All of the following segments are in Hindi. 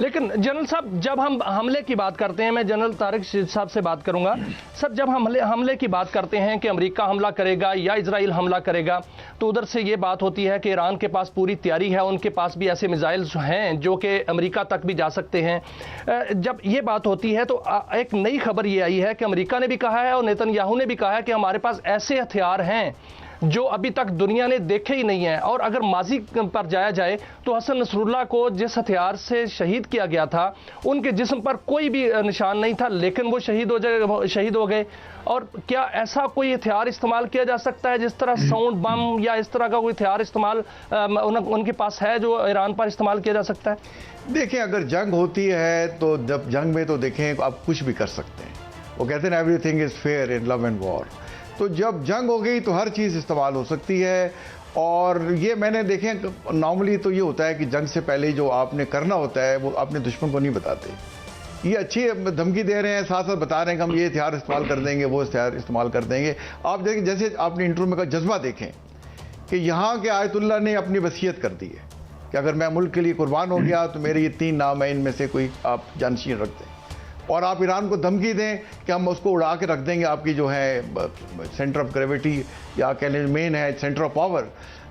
लेकिन जनरल साहब, जब हम हमले की बात करते हैं, मैं जनरल तारिक साहब से बात करूंगा सर, जब हम हमले की बात करते हैं कि अमेरिका हमला करेगा या इजराइल हमला करेगा, तो उधर से ये बात होती है कि ईरान के पास पूरी तैयारी है, उनके पास भी ऐसे मिसाइल्स हैं जो कि अमेरिका तक भी जा सकते हैं। जब ये बात होती है तो एक नई खबर ये आई है कि अमेरिका ने भी कहा है और नेतन्याहू ने भी कहा है कि हमारे पास ऐसे हथियार हैं जो अभी तक दुनिया ने देखे ही नहीं है। और अगर माजी पर जाया जाए तो हसन नसरुल्लाह को जिस हथियार से शहीद किया गया था, उनके जिस्म पर कोई भी निशान नहीं था, लेकिन वो शहीद हो गए। और क्या ऐसा कोई हथियार इस्तेमाल किया जा सकता है जिस तरह साउंड बम या इस तरह का कोई हथियार इस्तेमाल उनके पास है जो ईरान पर इस्तेमाल किया जा सकता है? देखें, अगर जंग होती है तो जब जंग में तो देखें आप कुछ भी कर सकते हैं। वो कहते हैं everything is fair in love and war. तो जब जंग हो गई तो हर चीज़ इस्तेमाल हो सकती है। और ये मैंने देखे नॉर्मली तो ये होता है कि जंग से पहले जो आपने करना होता है वो अपने दुश्मन को नहीं बताते। ये अच्छी धमकी दे रहे हैं, साथ साथ बता रहे हैं कि हम ये हथियार इस्तेमाल कर देंगे, वो हथियार इस्तेमाल कर देंगे। आप देखें, जैसे आपने इंटरव्यू में कहा, जज्बा देखें कि यहाँ के आयतुल्लाह ने अपनी वसीयत कर दी है कि अगर मैं मुल्क के लिए कुर्बान हो गया तो मेरे ये 3 नाम है, इनमें से कोई आप जानशीन रख दें। और आप ईरान को धमकी दें कि हम उसको उड़ा के रख देंगे आपकी जो है सेंटर ऑफ ग्रेविटी या कह लें मेन है सेंटर ऑफ पावर।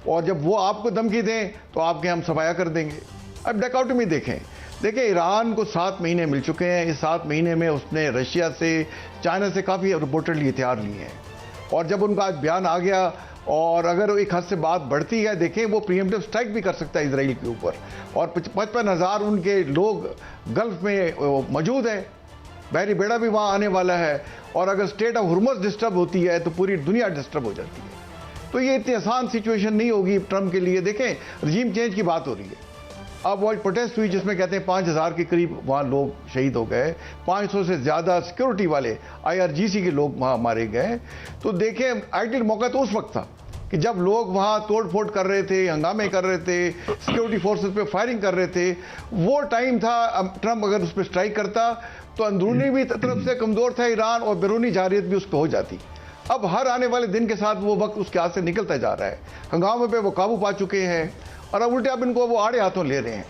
और जब वो आपको धमकी दें तो आपके हम सफाया कर देंगे। अब डायकोटमी देखें, ईरान को 7 महीने मिल चुके हैं। इस 7 महीने में उसने रशिया से, चाइना से काफ़ी रिपोर्टेडली हथियार लिए हैं। और जब उनका आज बयान आ गया और अगर एक हद से बात बढ़ती है, देखें वो प्रीएम्प्टिव स्ट्राइक भी कर सकता है इसराइल के ऊपर। और 55,000 उनके लोग गल्फ में मौजूद हैं, बहरी बेड़ा भी वहाँ आने वाला है। और अगर स्टेट ऑफ हुर्मुज़ डिस्टर्ब होती है तो पूरी दुनिया डिस्टर्ब हो जाती है। तो ये इतनी आसान सिचुएशन नहीं होगी ट्रंप के लिए। देखें, रजीम चेंज की बात हो रही है। अब वो प्रोटेस्ट हुई जिसमें कहते हैं 5,000 के करीब वहाँ लोग शहीद हो गए, 500 से ज़्यादा सिक्योरिटी वाले IRGC के लोग वहाँ मारे गए। तो देखें, आइडियल मौका तो उस वक्त था कि जब लोग वहाँ तोड़ फोड़ कर रहे थे, हंगामे कर रहे थे, सिक्योरिटी फोर्सेस पे फायरिंग कर रहे थे, वो टाइम था। ट्रंप अगर उस पर स्ट्राइक करता तो अंदरूनी भी तरफ से कमज़ोर था ईरान और बैरूनी जारियत भी उस पर हो जाती। अब हर आने वाले दिन के साथ वो वक्त उसके हाथ से निकलता जा रहा है। हंगामे पे वो काबू पा चुके हैं और अब उल्टे अब इनको वो आड़े हाथों ले रहे हैं।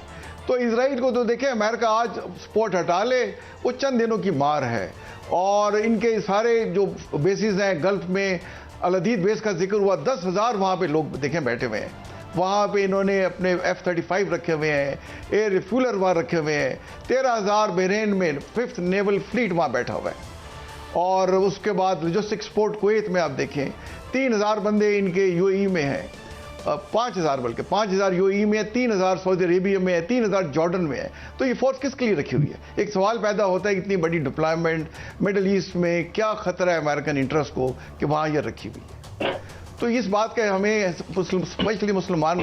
तो इसराइल को तो देखें, अमेरिका आज सपोर्ट हटा ले, वो चंद दिनों की मार है। और इनके सारे जो बेसिस हैं गल्फ में, अल-अदीद बेस का जिक्र हुआ, 10,000 वहाँ पे लोग देखें बैठे हुए हैं। वहाँ पे इन्होंने अपने F-35 रखे हुए हैं, एयर रिफ्यूलर वहाँ रखे हुए हैं। 13,000 बहरीन में 5th नेवल फ्लीट वहाँ बैठा हुआ है। और उसके बाद लॉजिस्टिक सपोर्ट कुवैत में आप देखें 3,000 बंदे इनके UAE में हैं, 5,000 बल्कि 5,000 UAE में है, 3,000 सऊदी अरेबिया में है, 3,000 जॉर्डन में है। तो ये फोर्स किसके लिए रखी हुई है? एक सवाल पैदा होता है, इतनी बड़ी डिप्लॉयमेंट मिडल ईस्ट में, क्या खतरा है अमेरिकन इंटरेस्ट को कि वहाँ ये रखी हुई है? तो इस बात का हमें स्पेशली मुसलमान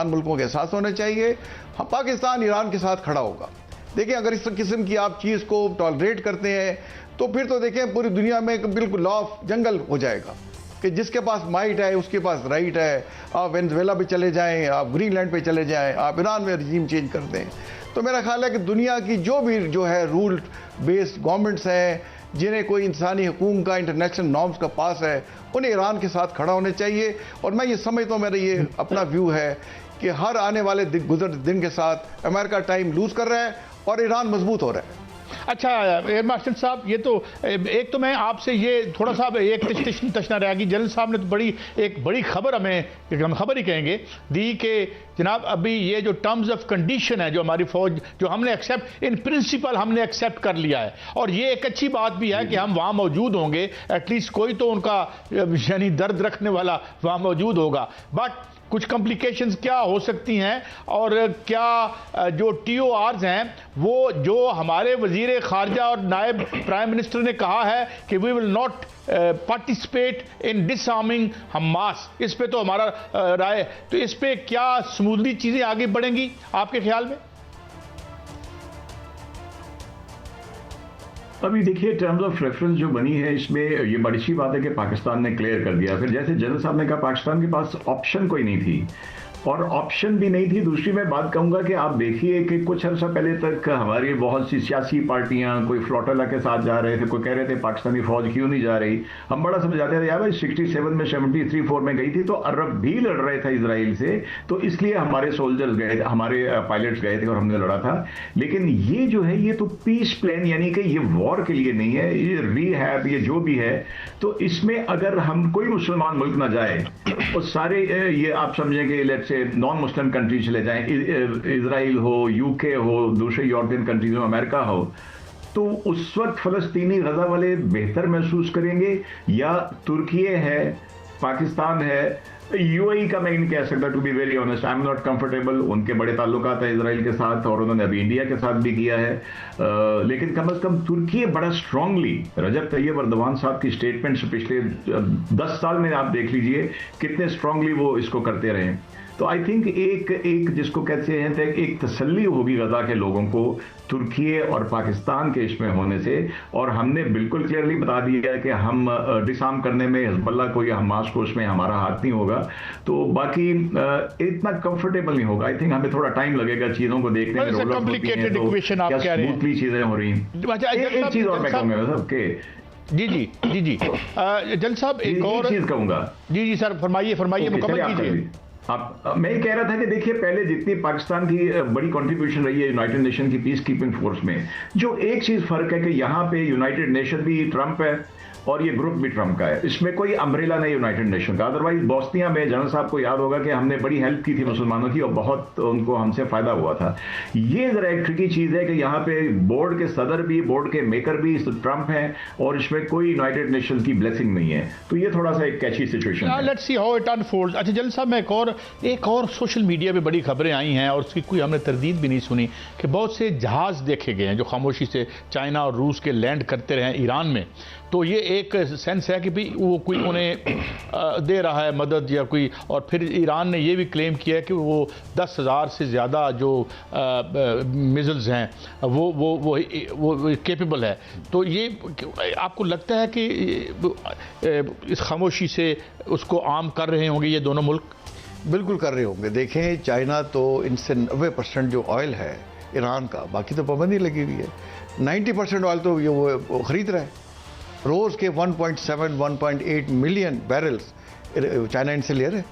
मुल्कों का एहसास होना चाहिए। हम पाकिस्तान ईरान के साथ खड़ा होगा। देखिए, अगर इस किस्म की आप चीज़ को टॉलरेट करते हैं तो फिर तो देखें पूरी दुनिया में बिल्कुल लॉ ऑफ जंगल हो जाएगा कि जिसके पास माइट है उसके पास राइट है। आप वेनेजुएला पे चले जाएं, आप ग्रीनलैंड पे चले जाएं, आप ईरान में रजीम चेंज कर दें। तो मेरा ख्याल है कि दुनिया की जो भी जो है रूल बेस्ड गवर्नमेंट्स हैं, जिन्हें कोई इंसानी हुकूक का, इंटरनेशनल नॉर्म्स का पास है, उन्हें ईरान के साथ खड़ा होना चाहिए। और मैं ये समझता हूँ, मेरा ये अपना व्यू है कि हर आने वाले गुजर दिन के साथ अमेरिका टाइम लूज कर रहा है और ईरान मजबूत हो रहा है। अच्छा एयर मार्शल साहब, ये तो एक तो मैं आपसे ये थोड़ा सा एक तशना रहेगी। जनरल साहब ने तो एक बड़ी खबर हमें, हम खबर ही कहेंगे, दी कि जनाब अभी ये जो टर्म्स ऑफ कंडीशन है जो हमारी फौज, जो हमने एक्सेप्ट इन प्रिंसिपल हमने एक्सेप्ट कर लिया है। और ये एक अच्छी बात भी है कि हम वहाँ मौजूद होंगे, एटलीस्ट कोई तो उनका यानी दर्द रखने वाला वहाँ मौजूद होगा। बट कुछ कॉम्प्लिकेशंस क्या हो सकती हैं और क्या जो TORs हैं, वो जो हमारे वजीर खारजा और नायब प्राइम मिनिस्टर ने कहा है कि we will not participate in disarming Hamas, इस पे तो हमारा राय, तो इस पे क्या स्मूथली चीज़ें आगे बढ़ेंगी आपके ख्याल में? अभी देखिए, टर्म्स ऑफ रेफरेंस जो बनी है इसमें ये बड़ी अच्छी बात है कि पाकिस्तान ने क्लियर कर दिया। फिर जैसे जनरल साहब ने कहा, पाकिस्तान के पास ऑप्शन कोई नहीं थी। और ऑप्शन भी नहीं थी। दूसरी मैं बात कहूंगा कि आप देखिए कि कुछ अर्सा पहले तक हमारी बहुत सी सियासी पार्टियां कोई फ्लोटला के साथ जा रहे थे, कोई कह रहे थे पाकिस्तानी फौज क्यों नहीं जा रही। हम बड़ा समझाते थे यार भाई 67 में 73-4 में गई थी तो अरब भी लड़ रहे थे इसराइल से, तो इसलिए हमारे सोल्जर्स गए, हमारे पायलट्स गए थे और हमने लड़ा था। लेकिन ये जो है ये तो पीस प्लान, यानी कि ये वॉर के लिए नहीं है, ये रिहैब, ये जो भी है। तो इसमें अगर हम कोई मुसलमान मुल्क ना जाए और सारे ये आप समझें कि let's say non Muslim country चले जाएं, इजराइल हो, यूके हो, दूसरे यूरोपियन कंट्रीज में अमेरिका हो, तो उस वक्त फलस्तीनी गजा वाले बेहतर महसूस करेंगे या तुर्की है, पाकिस्तान है, यूएई का मैं नहीं कह सकता, to be very honest I am not comfortable. उनके बड़े ताल्लुकात है इसराइल के साथ और उन्होंने अभी इंडिया के साथ भी किया है, लेकिन कम से कम तुर्की बड़ा स्ट्रांगली, रजब तैयब अर्दवान साहब की स्टेटमेंट्स पिछले 10 साल में आप देख लीजिए कितने स्ट्रांगली वो इसको करते रहे। तो आई थिंक एक जिसको कहते हैं एक तसल्ली होगी गजा के लोगों को तुर्की और पाकिस्तान के इसमें होने से। और हमने बिल्कुल क्लियरली बता दिया है कि हम डिसआर्म करने में हिजबुल्लाह को या हमास को उसमें हमारा हाथ नहीं होगा। तो बाकी इतना कंफर्टेबल नहीं होगा। आई थिंक हमें थोड़ा टाइम लगेगा चीजों को देखने में, कॉम्प्लिकेटेड इक्वेशन आप कह रहे हैं, स्मूथली चीजें हो रही हैं। एक चीज और मैं कहूंगा सबके जी जल साहब एक और चीज कहूंगा। जी सर फरमाइए मुकम्मल कीजिए। मैं कह रहा था कि देखिए पहले जितनी पाकिस्तान की बड़ी कंट्रीब्यूशन रही है यूनाइटेड नेशन की पीस कीपिंग फोर्स में, जो एक चीज फर्क है कि यहां पे यूनाइटेड नेशन भी ट्रंप है और ये ग्रुप भी ट्रंप का है, इसमें कोई अम्ब्रेला नहीं यूनाइटेड नेशन का। अदरवाइज बोस्निया में जनरल साहब को याद होगा कि हमने बड़ी हेल्प की थी मुसलमानों की और बहुत उनको हमसे फायदा हुआ था। ये जरा एक ट्रिकी चीज है कि यहाँ पे बोर्ड के सदर भी, बोर्ड के मेकर भी ट्रंप हैं और इसमें कोई यूनाइटेड नेशन की ब्लेसिंग नहीं है। तो ये थोड़ा सा एक कैची सिचुएशन है। Let's see how it unfolds. अच्छा जनरल साहब, मैं एक और सोशल मीडिया पे बड़ी खबरें आई हैं और उसकी कोई हमने तरदीद भी नहीं सुनी कि बहुत से जहाज देखे गए हैं जो खामोशी से चाइना और रूस के लैंड करते रहे ईरान में। तो ये एक सेंस है कि भी वो कोई उन्हें दे रहा है मदद या कोई, और फिर ईरान ने ये भी क्लेम किया है कि वो 10,000 से ज़्यादा जो मिसाइल्स हैं वो केपेबल है। तो ये आपको लगता है कि इस खामोशी से उसको आम कर रहे होंगे ये दोनों मुल्क? बिल्कुल कर रहे होंगे। देखें चाइना तो इनसे 90% जो ऑयल है ईरान का, बाकी तो पाबंदी लगी हुई है। 90% ऑयल तो ये वो खरीद रहा है। रोज़ के 1.7-1.8 मिलियन बैरल्स चाइना इनसे ले रहे।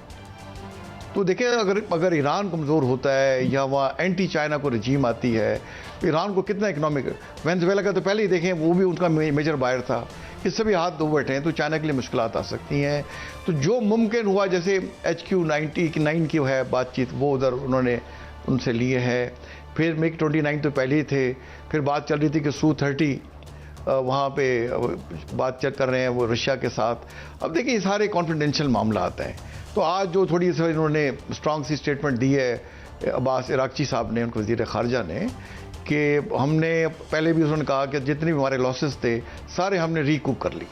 तो देखिए अगर ईरान कमज़ोर होता है या वहाँ एंटी चाइना को रजीम आती है, तो ईरान को कितना इकोनॉमिक, वेनेजुएला का तो पहले ही देखें वो भी उनका मेजर बायर था, इससे भी हाथ धो बैठे हैं, तो चाइना के लिए मुश्किलात आ सकती हैं। तो जो मुमकिन हुआ, जैसे HQ-9 की है बातचीत, वो उधर उन्होंने उनसे लिए है। फिर MiG-29 तो पहले ही थे, फिर बात चल रही थी कि Su-30 वहाँ पे बातचीत कर रहे हैं वो रशिया के साथ। अब देखिए ये सारे कॉन्फिडेंशियल मामला आता है। तो आज जो थोड़ी सी इन्होंने स्ट्रॉन्ग सी स्टेटमेंट दी है अब्बास इराक़ची साहब ने, उनके वज़ीर ख़ारजा ने, कि हमने पहले भी उन्होंने कहा कि जितने भी हमारे लॉसेस थे सारे हमने रिकूप कर ली।